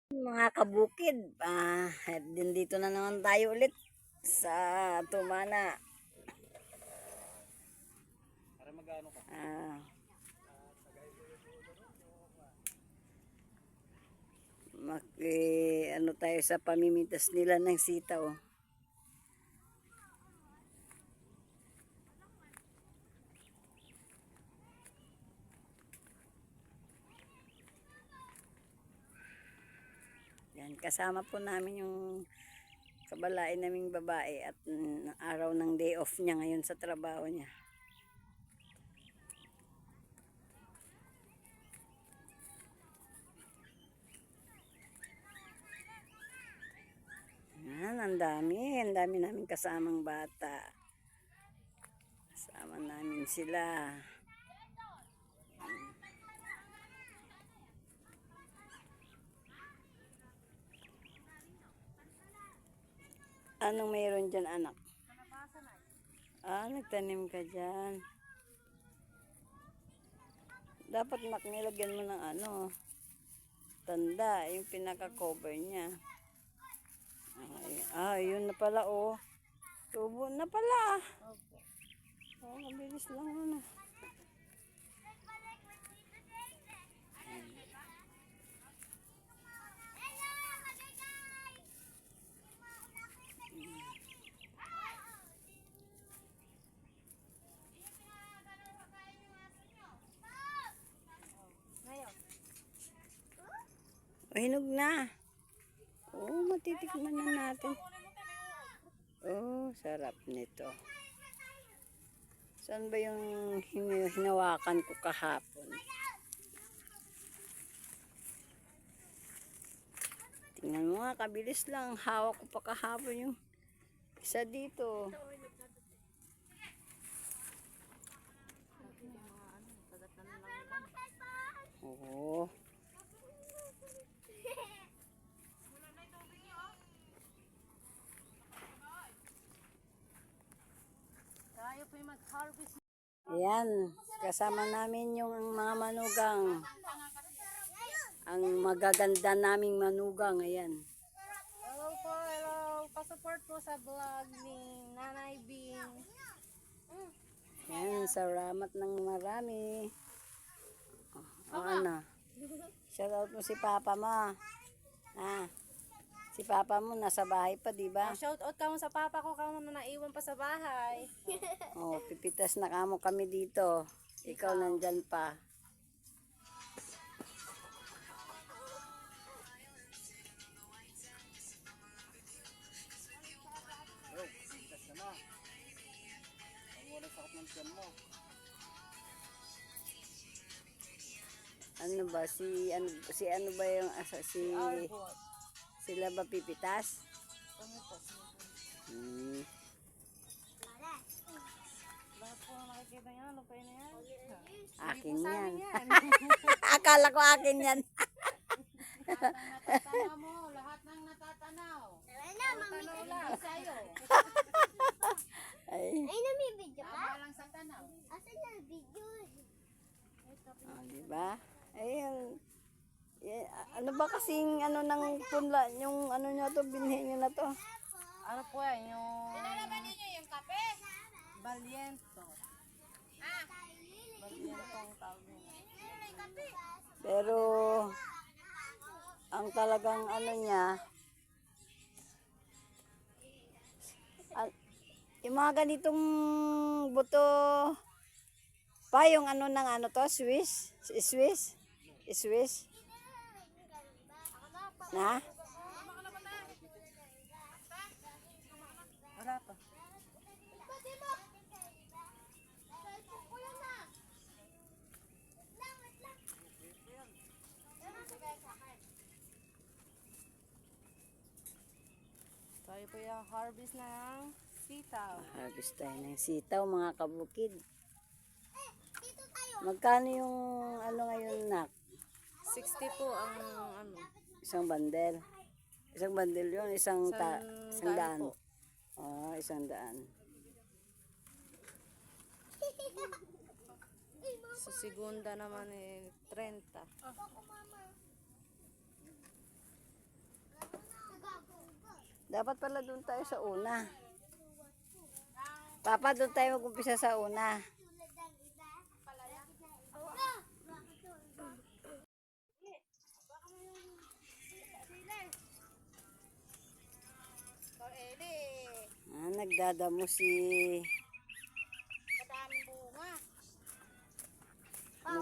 Mga kabukid, dito na naman tayo ulit sa Tumana. Ah, ano tayo sa pamimitas nila ng sitaw. Yan, kasama po namin yung kabalain naming babae at araw ng day off niya ngayon sa trabaho niya. Yan, ang dami namin kasamang bata. Kasama namin sila. Anong mayroon dyan, anak? Nagtanim ka dyan. Dapat nilagyan mo ng tanda, yung pinaka-cover niya. Yun na pala, oh. Tubo na pala. Mabilis lang ano. Hinog na. Matitikman na natin. Sarap nito. Saan ba yung hinawakan ko kahapon? Tingnan mo nga, kabilis lang. Hawak ko pa kahapon yung isa dito. Oo. Ayan, kasama namin yung mga manugang. Ang magaganda naming manugang, ayan. Hello po, hello. Pasupport po sa vlog ni Nanay Bing. Ayan, salamat ng marami. Ano? Shoutout mo si Papa mo. Si Papa mo nasa bahay pa, di ba? Shout out ka mo sa papa ko, ka mo na naiwan pa sa bahay. Pipitas na kamo kami dito. Ikaw nandyan pa. Ano ba si ano ba yung sila ba pipitas? Lahat po nakikita niya, lupay na yan. Akin yan. Akala ko akin yan. Natatanaw mo, lahat ng natatanaw. Tanaw lang sa'yo. Ay, may video ka? Tama lang sa tanaw. Asan na video? di ba? Ayun. Ano ba kasing ng punla, yung nyo to, binhi nyo na to? Ano po yan, yung... Pinalaban ninyo yung kape? Valiento. Valiento ang tawag niya. Pero, ang talagang niya, yung mga ganitong buto, pa yung to, Swiss? Swiss? Na? Wala pa. Tayo po yung harvest ng sitaw. Harvest tayo ng sitaw, mga kabukid. Magkano yung ngayon, nak? 60 po ang Isang bandel. Isang bandel yun, isang daan. po. 100. Sa segunda naman 30. Dapat pala doon tayo sa una. Papa, doon tayo mag-umpisa sa una. Nagdadamo si... Madaming bunga. Ano,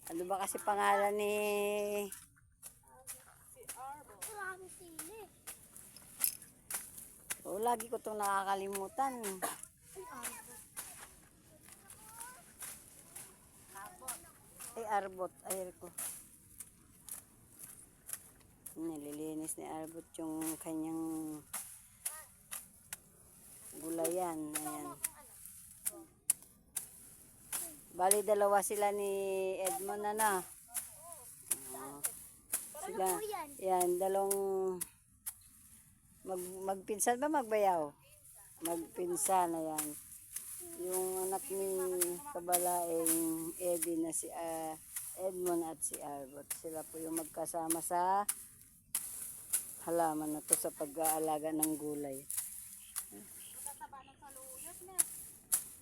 ano ba kasi pangalan ni... Marami sili. Oh, lagi ko itong nakakalimutan. Ay, arbot. Ay, ko. Nililinis ni Arbot yung kanyang gulayan. Ayan. Bali, dalawa sila ni Edmond na. Sila. Yan, dalawang magpinsan ba magbayaw? Magpinsan na yan. Yung anak ni Kabalaeng Eddie na si Edmond at si Arbot. Sila po yung magkasama sa halaman na to sa pag-aalaga ng gulay. Tataba ng saluyot na.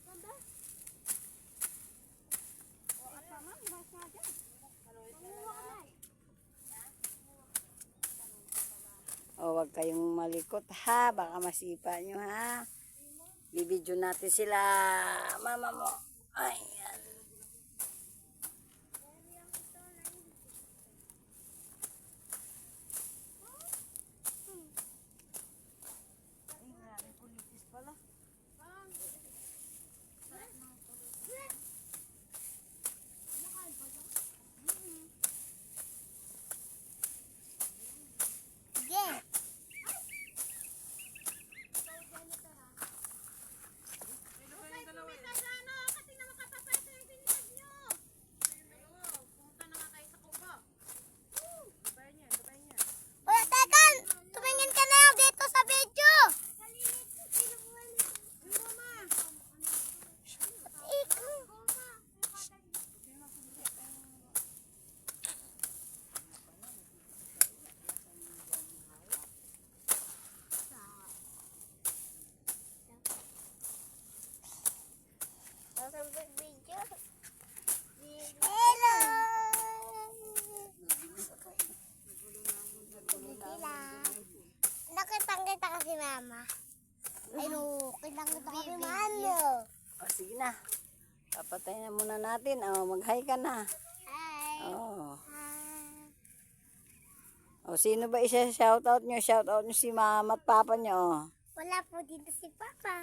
Ganda. O, at naman, ibas nga dyan. Saluyot na lang. O, wag kayong malikot ha. Baka masipa nyo ha. Bibidyo natin sila. Mama mo. Ayan. Sige. Wala, teka! Tumingin ka na dito sa video! Hello! Nakitang-kita kasi mama. Ay no, kitang-kita kasi mama. O, sige na. Papatay na muna natin. O, mag-hi ka na. Hi! O. Hi! O, sino ba isa shoutout nyo? Shoutout nyo si mama at papa nyo. Wala po dito si Papa.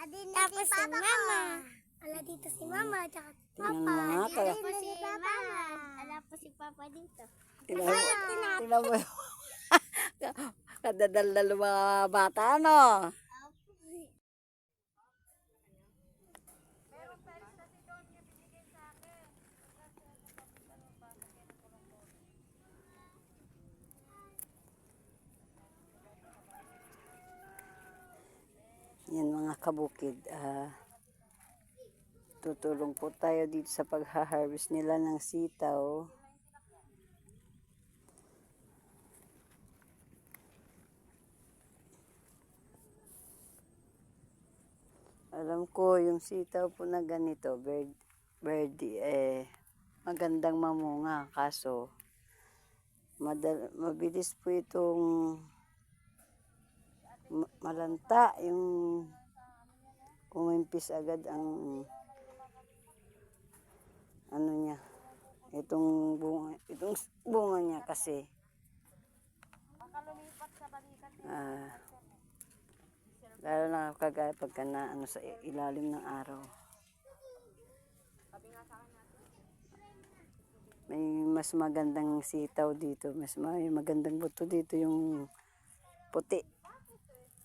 Tapos si Mama. Wala dito si Mama. Tsaka Tingnan Papa. mo nga, kaya- Wala po si Mama. Wala po si Papa dito. Tingnan mo. Tingnan mo. Kadadaldal mga bata, ano? Yan mga kabukid, tutulong po tayo dito sa pag-harvest nila ng sitaw. Alam ko yung sitaw po na ganito, birdie, magandang mamunga, kaso mabilis po itong malanta, yung umimpis agad ang ano niya, itong bunga niya kasi lalo na kagaya pagka na ano sa ilalim ng araw. May mas magandang sitaw dito, mas may magandang buto dito, yung puti.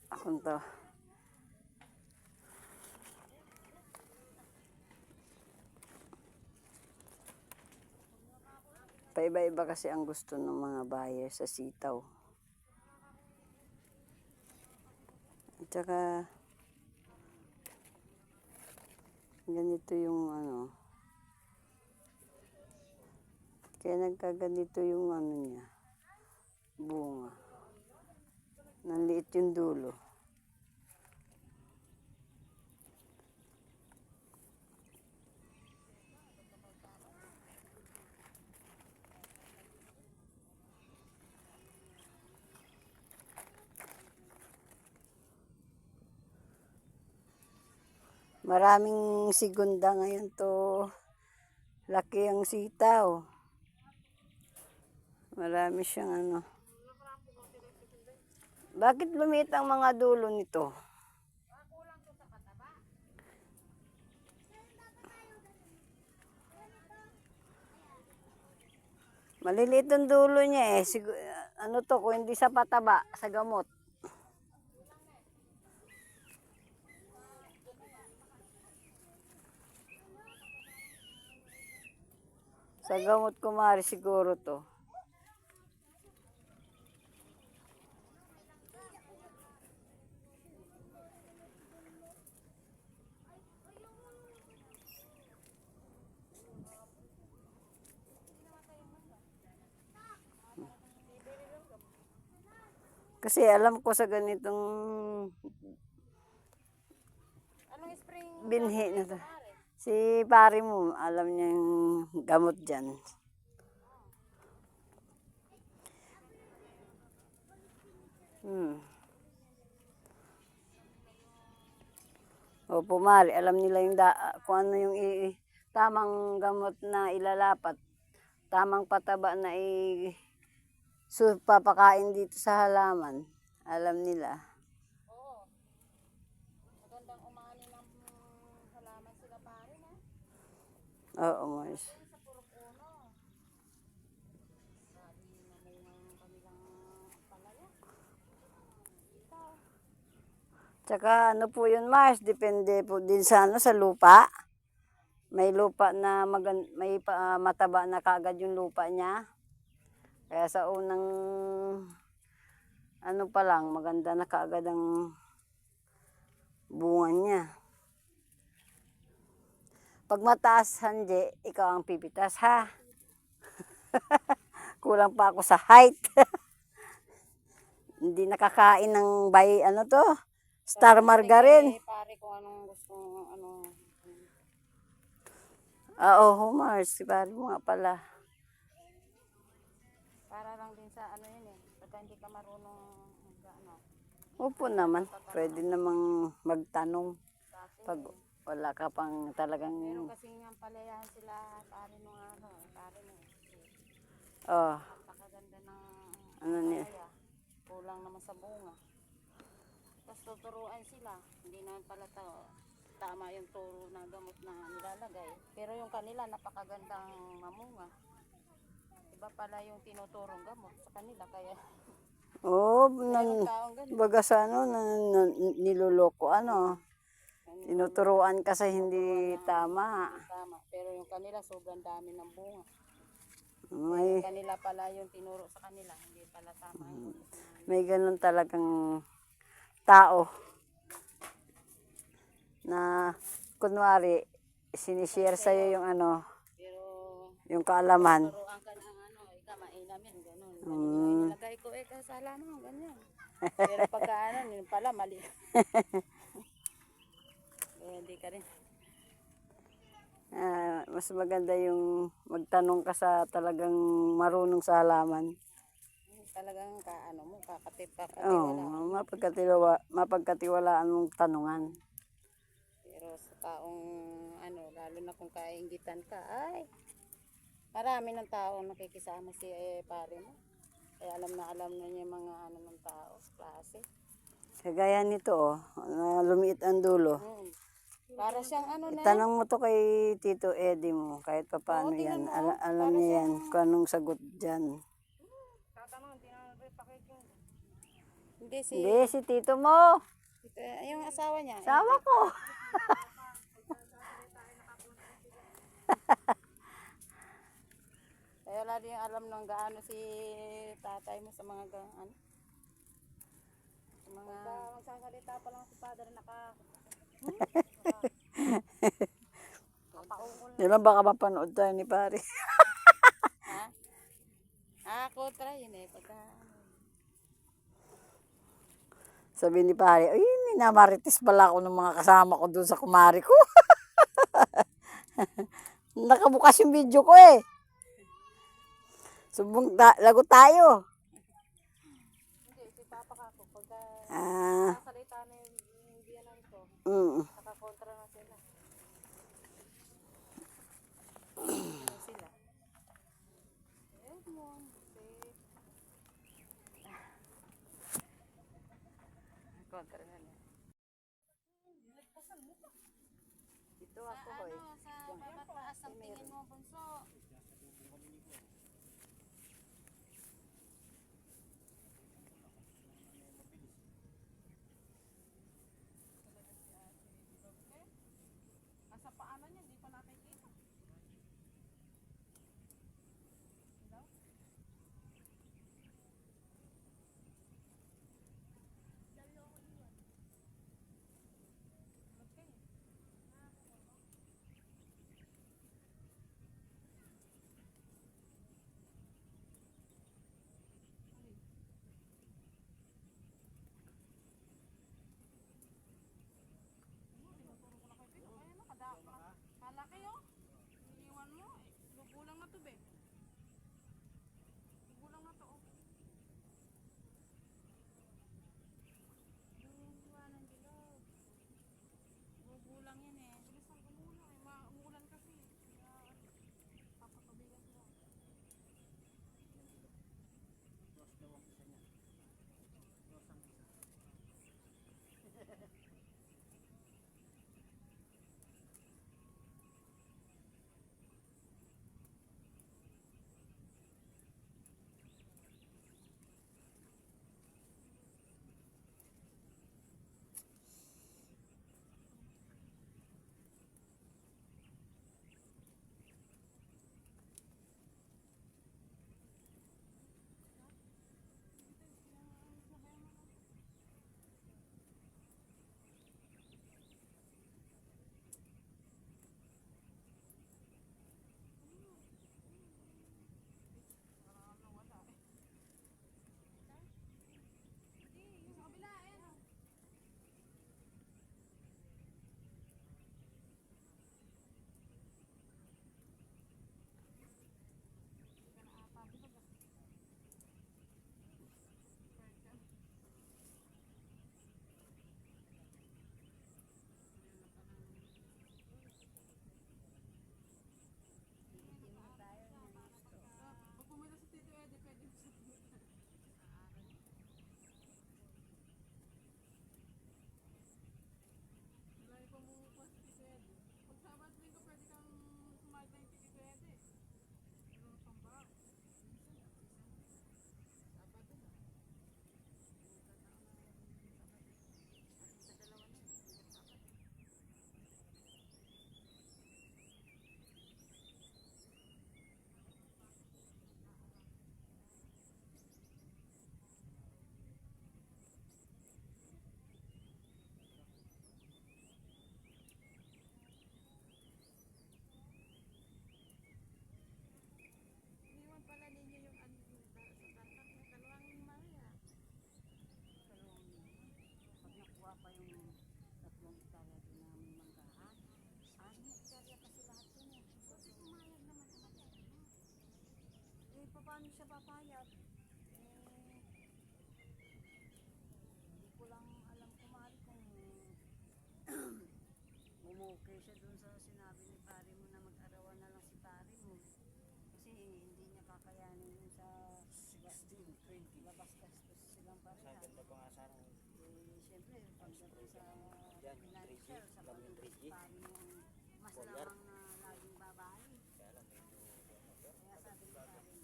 Akong to. Paiba-iba kasi ang gusto ng mga buyer sa sitaw. At saka ganito yung ano. Kaya nagkaganito yung ano niya, bunga. Nanliit yung dulo. Maraming segunda ngayon to. Laki ang sitaw. Marami siyang ano. Bakit lumiit ang mga dulo nito? Maliliit ang dulo niya eh. Ano to, kung hindi sa pataba, sa gamot. Sa gamot kumari siguro to. Kasi alam ko sa ganitong Anong spring? binhi na to. Si pare mo, alam niya yung gamot dyan. Opo, mari, alam nila yung kung ano yung tamang gamot na ilalapat. Tamang pataba na papakain dito sa halaman. Alam nila. Oo. Magandang umani ng halaman sila pare na. Oo, Mars. Sa puro puno. Sabi na may ng kanilang palaya. Tsaka ano po yun, Mars, depende po din sa ano, sa lupa. May lupa na mataba na kagad yung lupa niya. Kaya sa unang ano pa lang, maganda na kaagad ang bunga niya. Pag mataas, Hanje, ikaw ang pipitas, ha? Kulang pa ako sa height. Hindi nakakain ng ano to? Star margarine. Pare kung anong gusto, ano. Oo, Mars, si pare mo nga pala. Para lang din sa ano yun eh. Pagka hindi ka marunong ano. Opo naman, pwede namang magtanong pag wala ka pang talagang... Meron kasing yung palayahan sila pare nung ano, pare mo. Oh, Napakaganda ng ano niya? palaya. Kulang naman sa bunga. Tapos tuturuan sila. Hindi naman pala tama yung turo na gamot na nilalagay. Pero yung kanila napakagandang mamunga. Iba pala yung tinuturong gamot sa kanila. Kaya Oo, meron taong ganun. baga sa ano, niloloko ano. Tinuturuan ka sa hindi tama. Tama. Pero yung kanila sobrang dami ng bunga. May, Yung kanila pala yung tinuro sa kanila. Hindi pala tama yung may ganun talagang tao na kunwari sinishare sa'yo yung ano, pero yung kaalaman. turuan ka ng ano, ikaw mainam yan, gano'n. Yung nilagay ko, kasala naman, ganyan. Pero pagka ano, yun pala, mali. Kaya hindi ka rin. Mas maganda yung magtanong ka sa talagang marunong sa halaman. Talagang ano mo, Oo, mapagkatiwalaan mong tanungan. Pero sa taong ano, lalo na kung kaingitan ka, ay, marami ng tao nakikisama si pare mo. Kaya alam na niya yung mga ano ng tao, klase. Kagaya nito na lumiit ang dulo. Para siyang ano na. Tanong mo to kay Tito Eddie mo, kahit pa paano Oo, tingnan yan. mo, Alam niya yan, kung anong sagot dyan. Tatanong, tinanong, hindi Hindi, si Tito mo. yung asawa niya. Sawa ko. Kaya wala din alam nung gaano si tatay mo sa mga ano. Sa mga magsasalita pa lang si father Yan lang baka mapanood tayo ni pare. Ha? Ako try yun eh. Pagka Sabi ni pare, ay, minamarites pala ako ng mga kasama ko doon sa kumari ko. Nakabukas yung video ko eh. Lago tayo. Hindi, si Papa kako. Pagka Ah, nasalita na yung biyanan ko, mm. nakakontra na sila. Ano sila? Edmond, kontra na niya. Ito ako hoy. Sa babataas ang tingin mo, bunso. Nasa paano niya, hindi pa nakikita. Malaki oh. Iniwan mo. Gugulang na to be. Gugulang na to oh. Iwanan bilog. Gugulang yan eh. Bilisan ko muna eh. Umuulan kasi. Papapabigan ko. Paano siya papayag? Hindi ko lang alam kumari kung Umukay siya dun sa sinabi ni pare mo na mag-arawan na lang si pare mo. Kasi hindi niya kakayanin yun sa 16, 20. Labas gastos silang pareha. Ganda pa nga sana. Siyempre, pagdating sa financial, sa pag-ibig si pare mo, mas lamang na laging babae. Kaya lang medyo Kaya sabi ni pare mo, ha?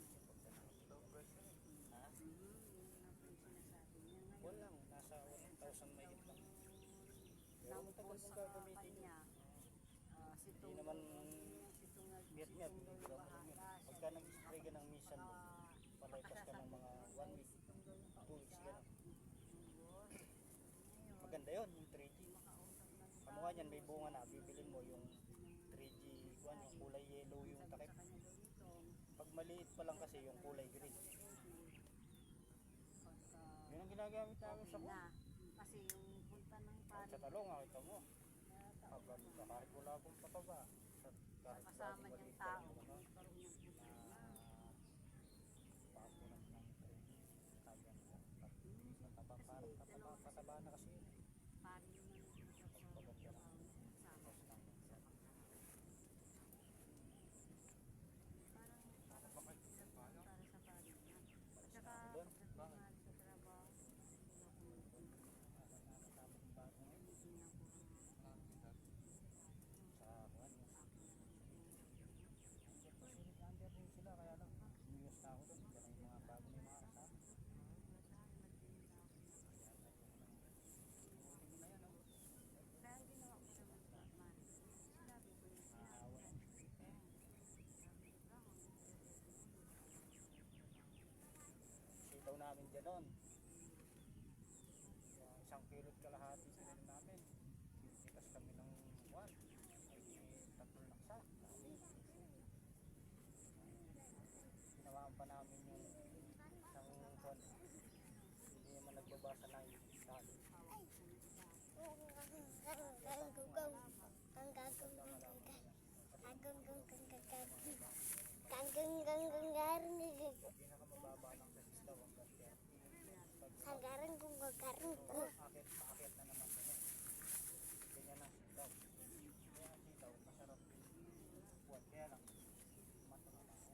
yun na po yung sinasabi niya. Wala lang, nasa 1,000 mahigit lang. Pero Tapos matagal mong sa gagamitin yun. kanya, Hindi naman ngit-ngit. Pagka nag-spray ka ng misan, palaipas ka ng mga 1 week, 2 weeks ka na. Maganda yun, yung 3G. Kamukha niyan, may bunga na, bibilin mo yung 3G, yung kulay yellow yung takip. Pag maliit pa lang kasi yung kulay green. Yun ang ginagamit namin sa na. Kasi kasi yung punta ng At sa talong, ito mo. Paganda, kahit wala akong pataba. Kahit kasama laging niyang maliit pa lang tao. yung ano, papunan ng 3D. Kaganda. Pataba na kasi yun. Pari naman Pagpaganda lang. kasama. Tapos lang. Para sa pari yan. At saka Doon, pagdating sa trabaho, sa kuwan. Under din sila, kaya lang. News na ako doon. Kaya yung mga bago may mga kasama. kaya ang ginawa ko naman sa Mari, sinabi ko yung Sitaw namin dyan nun. Isang kilot kalahati sila namin. Pitas kami ng buwan. Ay tatlong laksa. Ginawaan pa namin yung isang buwan. Hindi naman nagbabasa na yung dali. Pinakamababa lang sa sistaw hanggang 30. Hanggaran kung gagarin ko. Paakit na naman yun. Ganyan ang sitaw. Kaya ang sitaw, masarap din buwan. Kaya lang, matulala ako.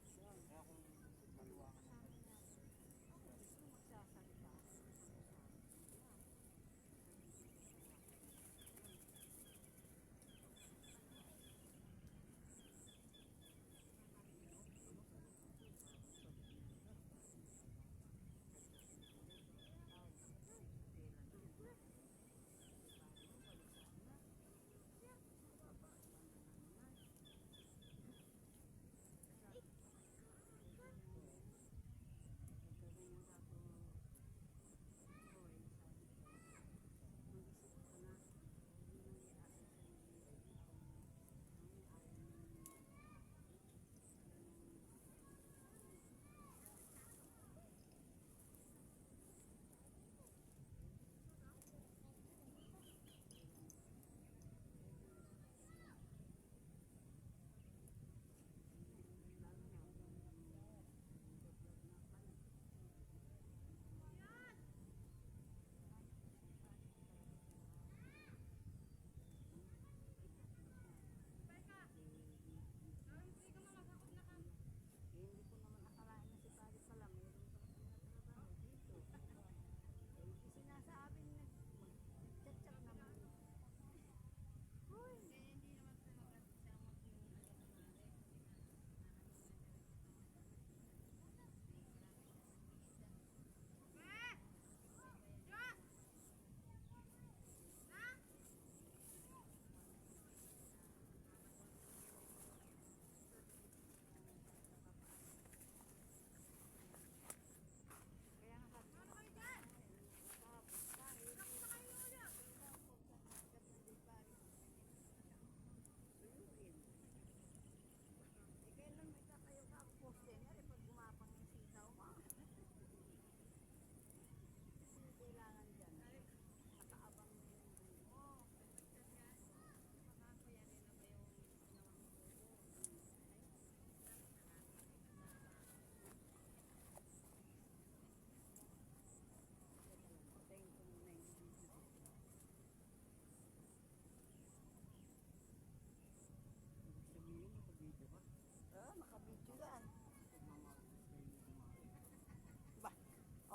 Kaya kung maluwangan mo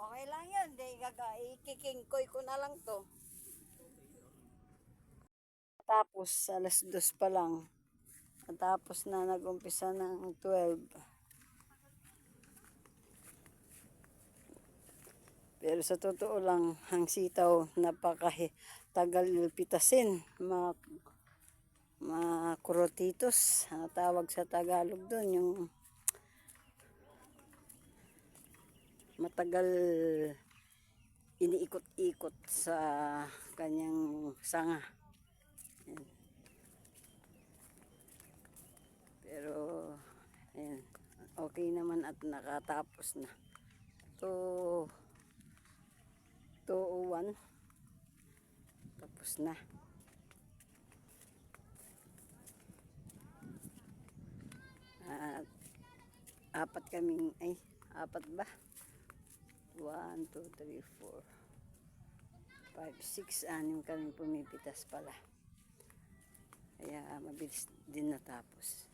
Okay lang yun. Ikikingkoy ko na lang to. Tapos, alas 2 pa lang. Tapos na nag-umpisa ng 12. Pero sa totoo lang, ang sitaw napakatagal pitasin. Mga kurotitos. Ang tawag sa Tagalog doon, yung matagal iniikot-ikot sa kanyang sanga. Ayan. Pero ayan, okay naman at nakatapos na. 2:01. Tapos na. At apat ba? 1, 2, 3, 4, 5, 6, 6 kaming pumipitas pala. Kaya mabilis din natapos.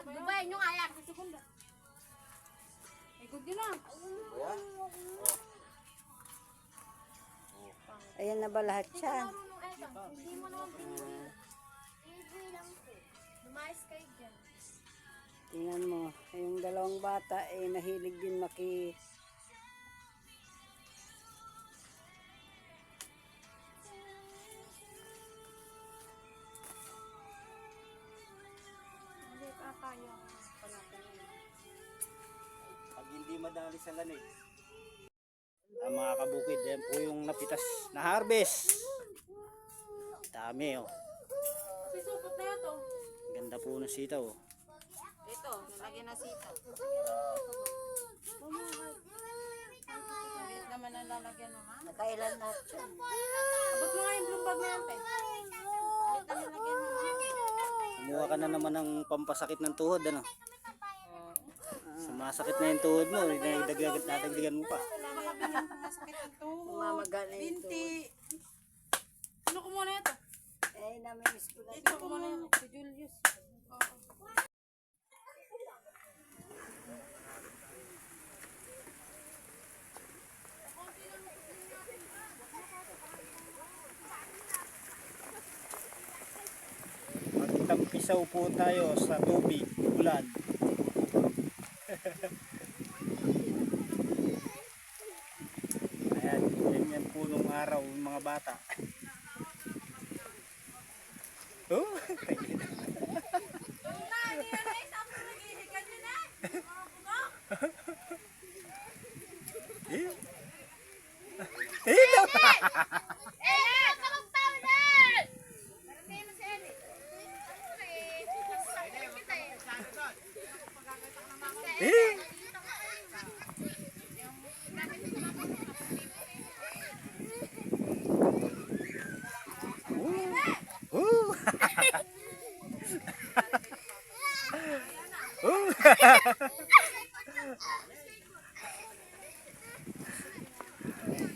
Dubai nyo nga yan. Sekunda. Ikot yun na. Ayan na ba lahat yan? Hindi mo naman pinili. Pinili lang ko. Lumayas kayo dyan. Tingnan mo, yung dalawang bata mahilig din Hindi ka kaya. Pag hindi madali sa lamig. Mga kabukid, yan po yung napitas na harvest. Dami oh. Sisupot na yan to. Ganda po ng sitaw oh. Ito, lagyan na sita. Maliit naman ang lalagyan naman. nakailan na siya. Abot mo nga yung bloom bag na yan, te. Maliit na nilagyan mo. Kumuha ka na naman ng pampasakit ng tuhod ano. Sumasakit na yung tuhod mo, nadagdagan mo pa. Makabili ang masakit ito. Mamaga na ito. Binti. Ano ko muna ito? Namimiss ko na Ito ko muna ito. Si Julius. Oo. Magtampisaw po tayo sa tubig, ulan. Ayan, ganyan po nung araw yung mga bata. Oh,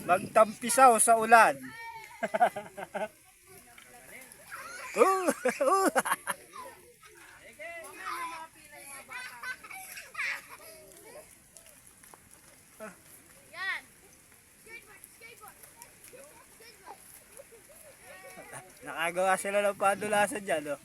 magtampisaw sa ulan. Nakagawa sila ng padulasan dyan, oh.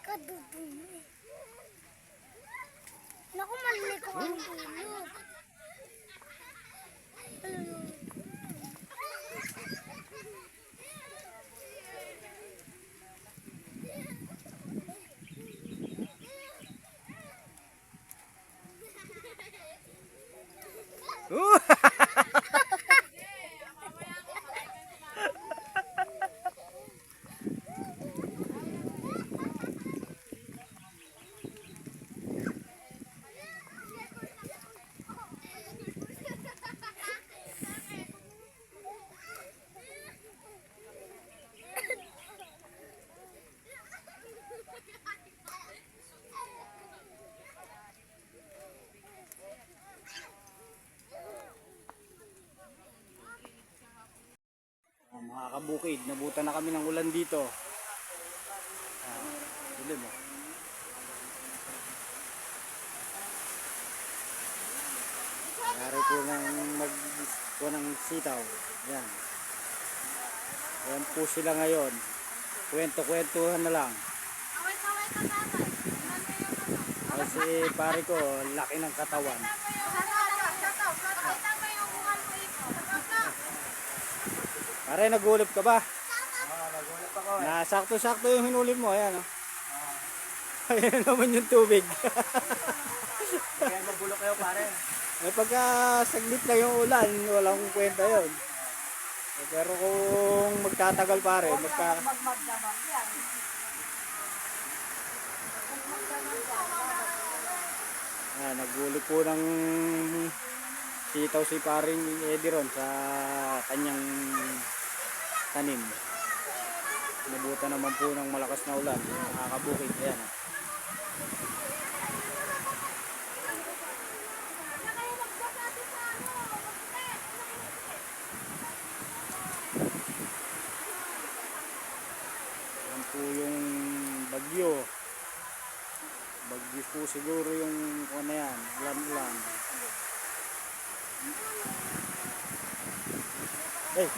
Kadudumi. Naku, malinig ko ang dulo. Mga kabukid, nabutan na kami ng ulan dito. Dilim mo. Nari po ng sitaw. Yan. Yan po sila ngayon. Kwento-kwentuhan na lang. Kasi pare ko, laki ng katawan. Pare, nagulip ka ba? Nagulat ako eh. Na sakto-sakto yung hinulip mo, ayan oh. Ayan naman yung tubig. Kaya mabulok kayo pare. Eh pagka saglit lang yung ulan, walang kwenta yun. Eh, pero kung magtatagal pare, nagulip po ng sitaw si paring Eddie ron sa kanyang tanim. Nabuta naman po ng malakas na ulan, nakakabukid. Ayan oh. Yan po yung bagyo. Bagyo po siguro yung ano yan, ulan-ulan. Eh,